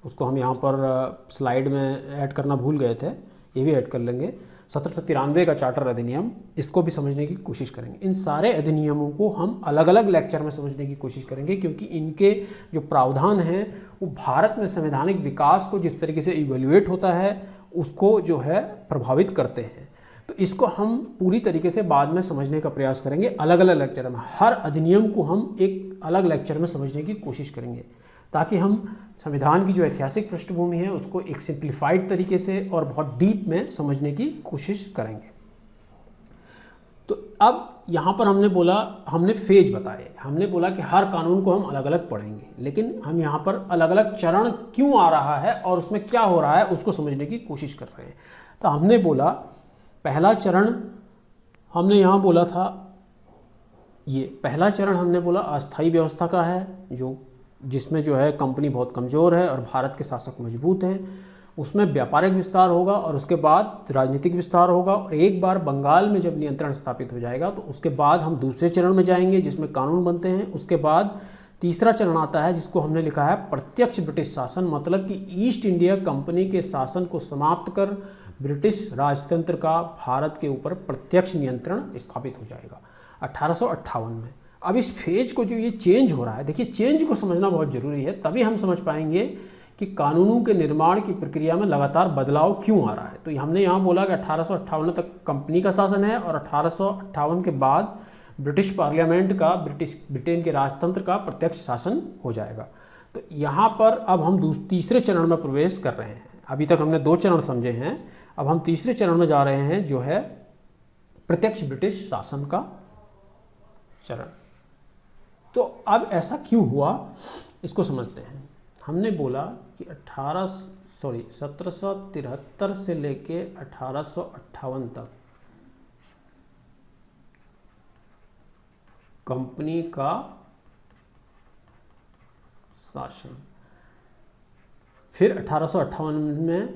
उसको हम यहाँ पर स्लाइड में ऐड करना भूल गए थे, ये भी ऐड कर लेंगे। 1793 का चार्टर अधिनियम, इसको भी समझने की कोशिश करेंगे। इन सारे अधिनियमों को हम अलग अलग लेक्चर में समझने की कोशिश करेंगे, क्योंकि इनके जो प्रावधान हैं वो भारत में संवैधानिक विकास को जिस तरीके से इवेल्युएट होता है उसको जो है प्रभावित करते हैं। तो इसको हम पूरी तरीके से बाद में समझने का प्रयास करेंगे अलग अलग लेक्चर में। हर अधिनियम को हम एक अलग लेक्चर में समझने की कोशिश करेंगे ताकि हम संविधान की जो ऐतिहासिक पृष्ठभूमि है उसको एक सिंप्लीफाइड तरीके से और बहुत डीप में समझने की कोशिश करेंगे। तो अब यहाँ पर हमने फेज बताए, हमने बोला कि हर कानून को हम अलग अलग पढ़ेंगे, लेकिन हम यहाँ पर अलग अलग चरण क्यों आ रहा है और उसमें क्या हो रहा है उसको समझने की कोशिश कर रहे हैं। तो हमने बोला पहला चरण हमने यहाँ बोला था, ये पहला चरण हमने बोला अस्थायी व्यवस्था का है, जिसमें जो है कंपनी बहुत कमज़ोर है और भारत के शासक मजबूत हैं। उसमें व्यापारिक विस्तार होगा और उसके बाद राजनीतिक विस्तार होगा, और एक बार बंगाल में जब नियंत्रण स्थापित हो जाएगा तो उसके बाद हम दूसरे चरण में जाएंगे जिसमें कानून बनते हैं। उसके बाद तीसरा चरण आता है जिसको हमने लिखा है प्रत्यक्ष ब्रिटिश शासन, मतलब कि ईस्ट इंडिया कंपनी के शासन को समाप्त कर ब्रिटिश राजतंत्र का भारत के ऊपर प्रत्यक्ष नियंत्रण स्थापित हो जाएगा 1858 में। अब इस फेज को जो ये चेंज हो रहा है, देखिए चेंज को समझना बहुत ज़रूरी है, तभी हम समझ पाएंगे कि कानूनों के निर्माण की प्रक्रिया में लगातार बदलाव क्यों आ रहा है। तो हमने यहाँ बोला कि 1858 तक कंपनी का शासन है और 1858 के बाद ब्रिटिश पार्लियामेंट का ब्रिटेन के राजतंत्र का प्रत्यक्ष शासन हो जाएगा। तो यहाँ पर अब हम तीसरे चरण में प्रवेश कर रहे हैं। अभी तक हमने 2 चरण समझे हैं, अब हम तीसरे चरण में जा रहे हैं जो है प्रत्यक्ष ब्रिटिश शासन का चरण। तो अब ऐसा क्यों हुआ इसको समझते हैं। हमने बोला कि 1773 से लेके 1858 तक कंपनी का शासन, फिर 1858 में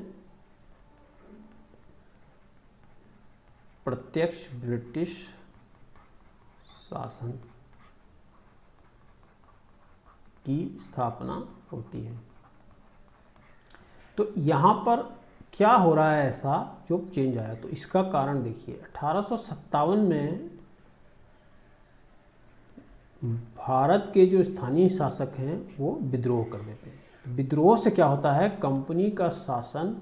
प्रत्यक्ष ब्रिटिश शासन की स्थापना होती है। तो यहाँ पर क्या हो रहा है ऐसा जो चेंज आया, तो इसका कारण देखिए 1857 में भारत के जो स्थानीय शासक हैं वो विद्रोह कर देते हैं। विद्रोह से क्या होता है, कंपनी का शासन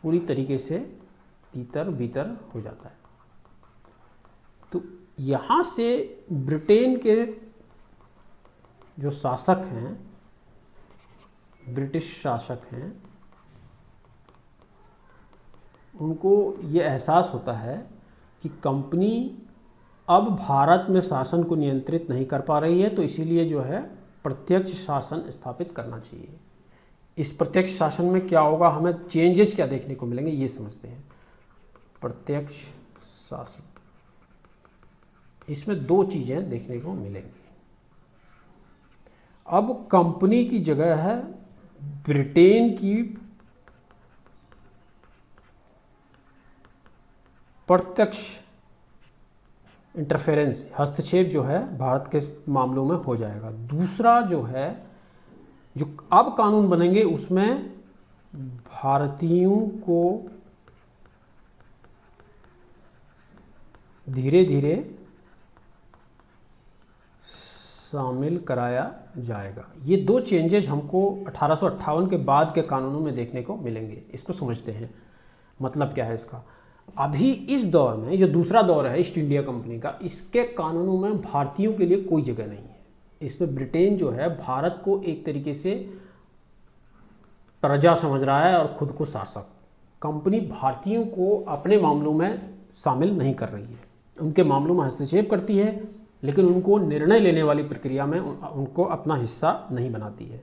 पूरी तरीके से तीतर बीतर हो जाता है। तो यहाँ से ब्रिटेन के जो शासक हैं, ब्रिटिश शासक हैं, उनको ये एहसास होता है कि कंपनी अब भारत में शासन को नियंत्रित नहीं कर पा रही है, तो इसीलिए जो है प्रत्यक्ष शासन स्थापित करना चाहिए। इस प्रत्यक्ष शासन में क्या होगा, हमें चेंजेस क्या देखने को मिलेंगे ये समझते हैं। प्रत्यक्ष शासन, इसमें 2 चीज़ें देखने को मिलेंगी। अब कंपनी की जगह है ब्रिटेन की प्रत्यक्ष इंटरफेरेंस, हस्तक्षेप जो है भारत के मामलों में हो जाएगा। दूसरा जो है, जो अब कानून बनेंगे उसमें भारतीयों को धीरे धीरे शामिल कराया जाएगा। ये 2 चेंजेस हमको 1858 के बाद के कानूनों में देखने को मिलेंगे। इसको समझते हैं, मतलब क्या है इसका। अभी इस दौर में, जो दूसरा दौर है ईस्ट इंडिया कंपनी का, इसके कानूनों में भारतीयों के लिए कोई जगह नहीं है। इसमें ब्रिटेन जो है भारत को एक तरीके से प्रजा समझ रहा है और खुद को शासक। कंपनी भारतीयों को अपने मामलों में शामिल नहीं कर रही है, उनके मामलों में हस्तक्षेप करती है, लेकिन उनको निर्णय लेने वाली प्रक्रिया में उनको अपना हिस्सा नहीं बनाती है।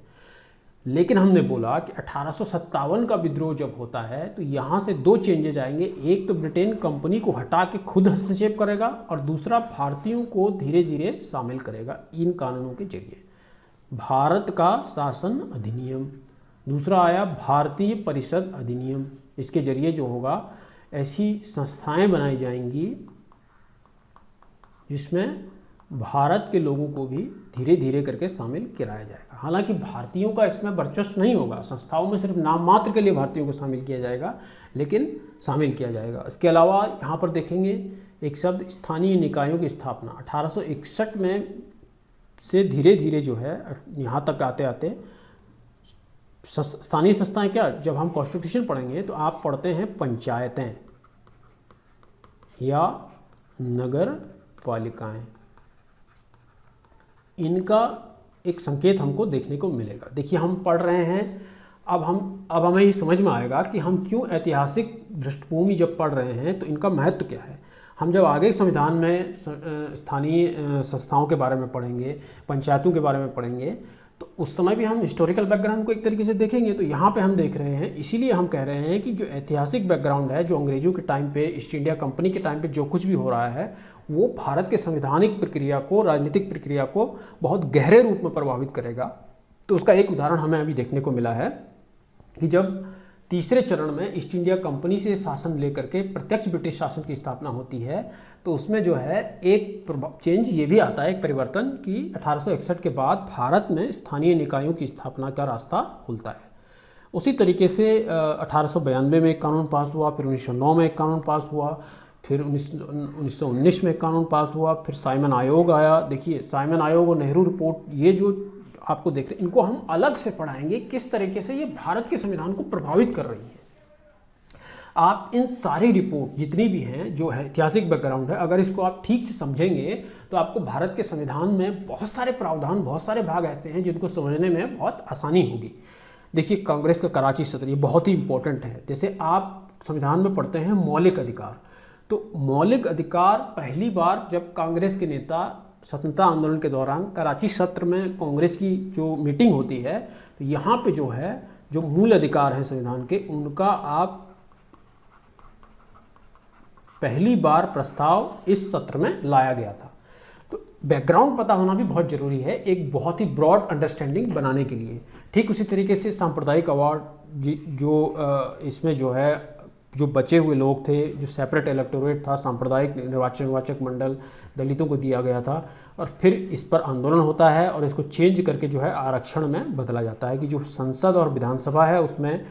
लेकिन हमने बोला कि 1857 का विद्रोह जब होता है तो यहाँ से 2 चेंजेज आएंगे। एक तो ब्रिटेन कंपनी को हटा के खुद हस्तक्षेप करेगा और दूसरा भारतीयों को धीरे धीरे शामिल करेगा इन कानूनों के जरिए। भारत का शासन अधिनियम, दूसरा आया भारतीय परिषद अधिनियम। इसके जरिए जो होगा, ऐसी संस्थाएं बनाई जाएंगी जिसमें भारत के लोगों को भी धीरे धीरे करके शामिल कराया जाएगा। हालांकि भारतीयों का इसमें वर्चस्व नहीं होगा, संस्थाओं में सिर्फ नाम मात्र के लिए भारतीयों को शामिल किया जाएगा, लेकिन शामिल किया जाएगा। इसके अलावा यहाँ पर देखेंगे एक शब्द स्थानीय निकायों की स्थापना 1861 में से धीरे धीरे जो है यहाँ तक आते आते स्थानीय संस्थाएं क्या, जब हम कॉन्स्टिट्यूशन पढ़ेंगे तो आप पढ़ते हैं पंचायतें या नगर पालिकाएं, इनका एक संकेत हमको देखने को मिलेगा। देखिए हम पढ़ रहे हैं, अब हमें ये समझ में आएगा कि हम क्यों ऐतिहासिक पृष्ठभूमि जब पढ़ रहे हैं तो इनका महत्व क्या है। हम जब आगे संविधान में स्थानीय संस्थाओं के बारे में पढ़ेंगे, पंचायतों के बारे में पढ़ेंगे, तो उस समय भी हम हिस्टोरिकल बैकग्राउंड को एक तरीके से देखेंगे। तो यहाँ पे हम देख रहे हैं, इसीलिए हम कह रहे हैं कि जो ऐतिहासिक बैकग्राउंड है, जो अंग्रेजों के टाइम पे, ईस्ट इंडिया कंपनी के टाइम पे जो कुछ भी हो रहा है, वो भारत के संवैधानिक प्रक्रिया को, राजनीतिक प्रक्रिया को बहुत गहरे रूप में प्रभावित करेगा। तो उसका एक उदाहरण हमें अभी देखने को मिला है कि जब तीसरे चरण में ईस्ट इंडिया कंपनी से शासन लेकर के प्रत्यक्ष ब्रिटिश शासन की स्थापना होती है, तो उसमें जो है एक चेंज ये भी आता है, एक परिवर्तन, कि 1861 के बाद भारत में स्थानीय निकायों की स्थापना का रास्ता खुलता है। उसी तरीके से 1892 में एक कानून पास हुआ, फिर 1909 में एक कानून पास हुआ, फिर 1919 में एक कानून पास हुआ, फिर साइमन आयोग आया। देखिए साइमन आयोग और नेहरू रिपोर्ट, ये जो आपको देख रहे हैं, इनको हम अलग से पढ़ाएंगे किस तरीके से ये भारत के संविधान को प्रभावित कर रही है। आप इन सारी रिपोर्ट जितनी भी हैं, जो है ऐतिहासिक बैकग्राउंड है, अगर इसको आप ठीक से समझेंगे तो आपको भारत के संविधान में बहुत सारे प्रावधान, बहुत सारे भाग ऐसे हैं जिनको समझने में बहुत आसानी होगी। देखिए कांग्रेस का कराची सत्र, ये बहुत ही इंपॉर्टेंट है। जैसे आप संविधान में पढ़ते हैं मौलिक अधिकार, तो मौलिक अधिकार पहली बार जब कांग्रेस के नेता स्वतंत्रता आंदोलन के दौरान कराची सत्र में कांग्रेस की जो मीटिंग होती है, तो यहाँ पे जो है जो मूल अधिकार हैं संविधान के, उनका आप पहली बार प्रस्ताव इस सत्र में लाया गया था। तो बैकग्राउंड पता होना भी बहुत ज़रूरी है एक बहुत ही ब्रॉड अंडरस्टैंडिंग बनाने के लिए। ठीक उसी तरीके से सांप्रदायिक अवार्ड जो इसमें जो है, जो बचे हुए लोग थे, जो सेपरेट इलेक्टोरेट था, सांप्रदायिक निर्वाचक मंडल दलितों को दिया गया था, और फिर इस पर आंदोलन होता है और इसको चेंज करके जो है आरक्षण में बदला जाता है कि जो संसद और विधानसभा है उसमें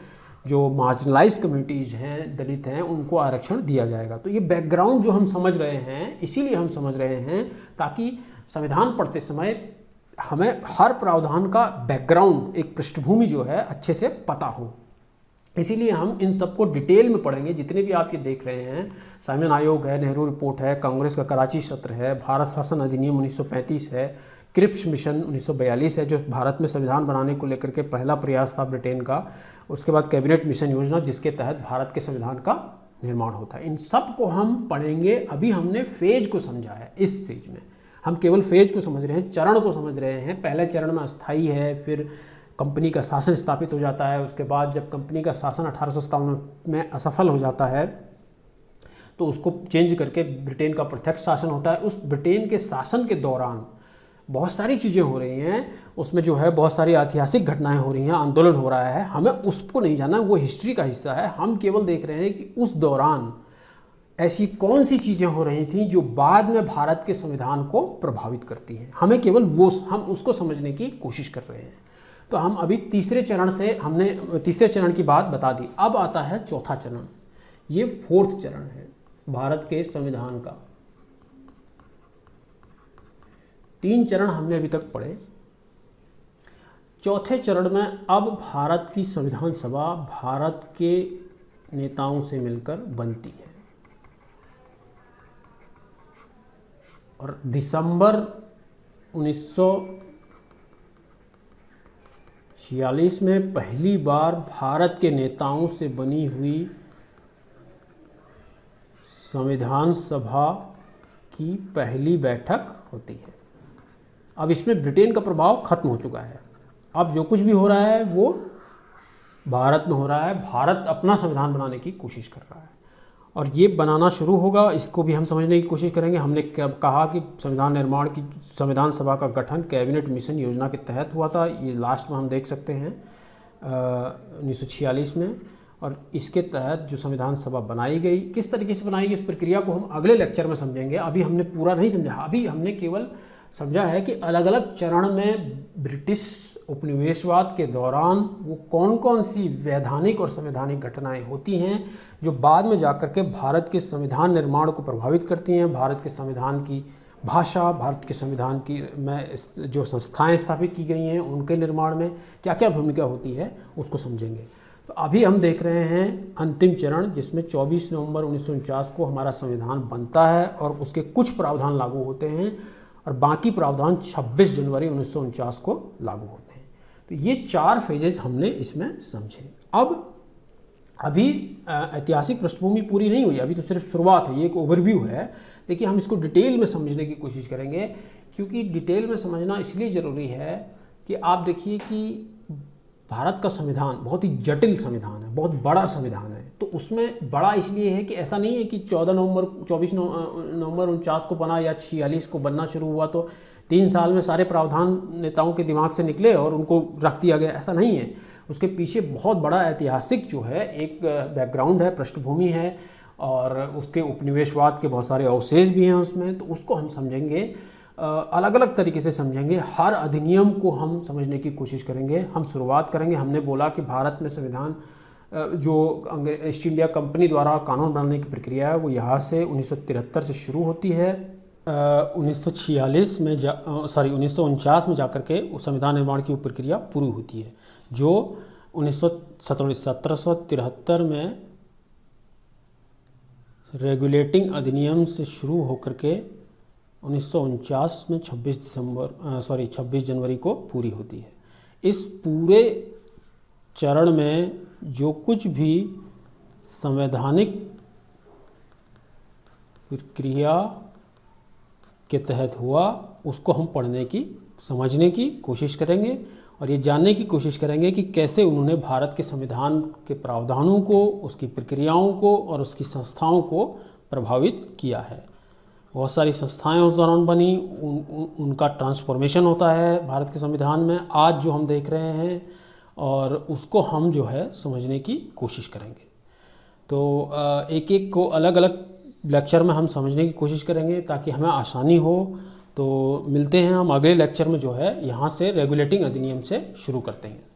जो मार्जिनलाइज कम्युनिटीज़ हैं, दलित हैं, उनको आरक्षण दिया जाएगा। तो ये बैकग्राउंड जो हम समझ रहे हैं, इसीलिए हम समझ रहे हैं ताकि संविधान पढ़ते समय हमें हर प्रावधान का बैकग्राउंड, एक पृष्ठभूमि जो है अच्छे से पता हो। इसीलिए हम इन सबको डिटेल में पढ़ेंगे। जितने भी आप ये देख रहे हैं, साइमन आयोग है, नेहरू रिपोर्ट है, कांग्रेस का कराची सत्र है, भारत शासन अधिनियम 1935 है, क्रिप्स मिशन 1942 है, जो भारत में संविधान बनाने को लेकर के पहला प्रयास था ब्रिटेन का। उसके बाद कैबिनेट मिशन योजना, जिसके तहत भारत के संविधान का निर्माण होता है। इन सब को हम पढ़ेंगे। अभी हमने फेज को समझा है, इस फेज में हम केवल फेज को समझ रहे हैं, चरण को समझ रहे हैं। पहले चरण में अस्थायी है, फिर कंपनी का शासन स्थापित हो जाता है। उसके बाद जब कंपनी का शासन 1857 में असफल हो जाता है तो उसको चेंज करके ब्रिटेन का प्रत्यक्ष शासन होता है। उस ब्रिटेन के शासन के दौरान बहुत सारी चीज़ें हो रही हैं, उसमें जो है बहुत सारी ऐतिहासिक घटनाएं हो रही हैं, आंदोलन हो रहा है। हमें उसको नहीं जानना, वो हिस्ट्री का हिस्सा है। हम केवल देख रहे हैं कि उस दौरान ऐसी कौन सी चीज़ें हो रही थी जो बाद में भारत के संविधान को प्रभावित करती हैं। हमें केवल हम उसको समझने की कोशिश कर रहे हैं। तो हम अभी तीसरे चरण की बात बता दी। अब आता है चौथा चरण। ये फोर्थ चरण है भारत के संविधान का। 3 चरण हमने अभी तक पढ़े। चौथे चरण में अब भारत की संविधान सभा भारत के नेताओं से मिलकर बनती है, और दिसंबर 1946 में पहली बार भारत के नेताओं से बनी हुई संविधान सभा की पहली बैठक होती है। अब इसमें ब्रिटेन का प्रभाव खत्म हो चुका है। अब जो कुछ भी हो रहा है वो भारत में हो रहा है। भारत अपना संविधान बनाने की कोशिश कर रहा है और ये बनाना शुरू होगा। इसको भी हम समझने की कोशिश करेंगे। हमने कहा कि संविधान निर्माण की संविधान सभा का गठन कैबिनेट मिशन योजना के तहत हुआ था। ये लास्ट में हम देख सकते हैं 1946 में, और इसके तहत जो संविधान सभा बनाई गई, किस तरीके से बनाई गई इस प्रक्रिया को हम अगले लेक्चर में समझेंगे। अभी हमने पूरा नहीं समझा। अभी हमने केवल समझा है कि अलग अलग चरण में ब्रिटिश उपनिवेशवाद के दौरान वो कौन कौन सी वैधानिक और संवैधानिक घटनाएं होती हैं जो बाद में जाकर के भारत के संविधान निर्माण को प्रभावित करती हैं, भारत के संविधान की भाषा, भारत के संविधान की में जो संस्थाएं स्थापित की गई हैं उनके निर्माण में क्या क्या भूमिका होती है उसको समझेंगे। तो अभी हम देख रहे हैं अंतिम चरण, जिसमें 24 नवंबर 1949 को हमारा संविधान बनता है और उसके कुछ प्रावधान लागू होते हैं और बाकी प्रावधान 26 जनवरी 1949 को लागू होते हैं। तो ये 4 फेजेज हमने इसमें समझे। अब अभी ऐतिहासिक पृष्ठभूमि पूरी नहीं हुई, अभी तो सिर्फ शुरुआत है, ये एक ओवरव्यू है। देखिए हम इसको डिटेल में समझने की कोशिश करेंगे, क्योंकि डिटेल में समझना इसलिए ज़रूरी है कि आप देखिए कि भारत का संविधान बहुत ही जटिल संविधान है, बहुत बड़ा संविधान है। तो उसमें बड़ा इसलिए है कि ऐसा नहीं है कि 24 नवंबर 49 को बना या 46 को बनना शुरू हुआ तो 3 साल में सारे प्रावधान नेताओं के दिमाग से निकले और उनको रख दिया गया, ऐसा नहीं है। उसके पीछे बहुत बड़ा ऐतिहासिक जो है एक बैकग्राउंड है, पृष्ठभूमि है, और उसके उपनिवेशवाद के बहुत सारे अवशेष भी हैं उसमें। तो उसको हम समझेंगे, अलग अलग तरीके से समझेंगे, हर अधिनियम को हम समझने की कोशिश करेंगे। हम शुरुआत करेंगे, हमने बोला कि भारत में संविधान जो ईस्ट इंडिया कंपनी द्वारा कानून बनाने की प्रक्रिया है वो यहाँ से 1973 से शुरू होती है। 1946 में 1949 में जाकर के संविधान निर्माण की प्रक्रिया पूरी होती है, जो 1773 में रेगुलेटिंग अधिनियम से शुरू होकर के 1949 में 26 जनवरी को पूरी होती है। इस पूरे चरण में जो कुछ भी संवैधानिक प्रक्रिया के तहत हुआ उसको हम पढ़ने की, समझने की कोशिश करेंगे और ये जानने की कोशिश करेंगे कि कैसे उन्होंने भारत के संविधान के प्रावधानों को, उसकी प्रक्रियाओं को और उसकी संस्थाओं को प्रभावित किया है। बहुत सारी संस्थाएं उस दौरान बनी, उनका ट्रांसफॉर्मेशन होता है भारत के संविधान में आज जो हम देख रहे हैं, और उसको हम जो है समझने की कोशिश करेंगे। तो एक एक को अलग अलग लेक्चर में हम समझने की कोशिश करेंगे ताकि हमें आसानी हो। तो मिलते हैं हम अगले लेक्चर में, जो है यहाँ से रेगुलेटिंग अधिनियम से शुरू करते हैं।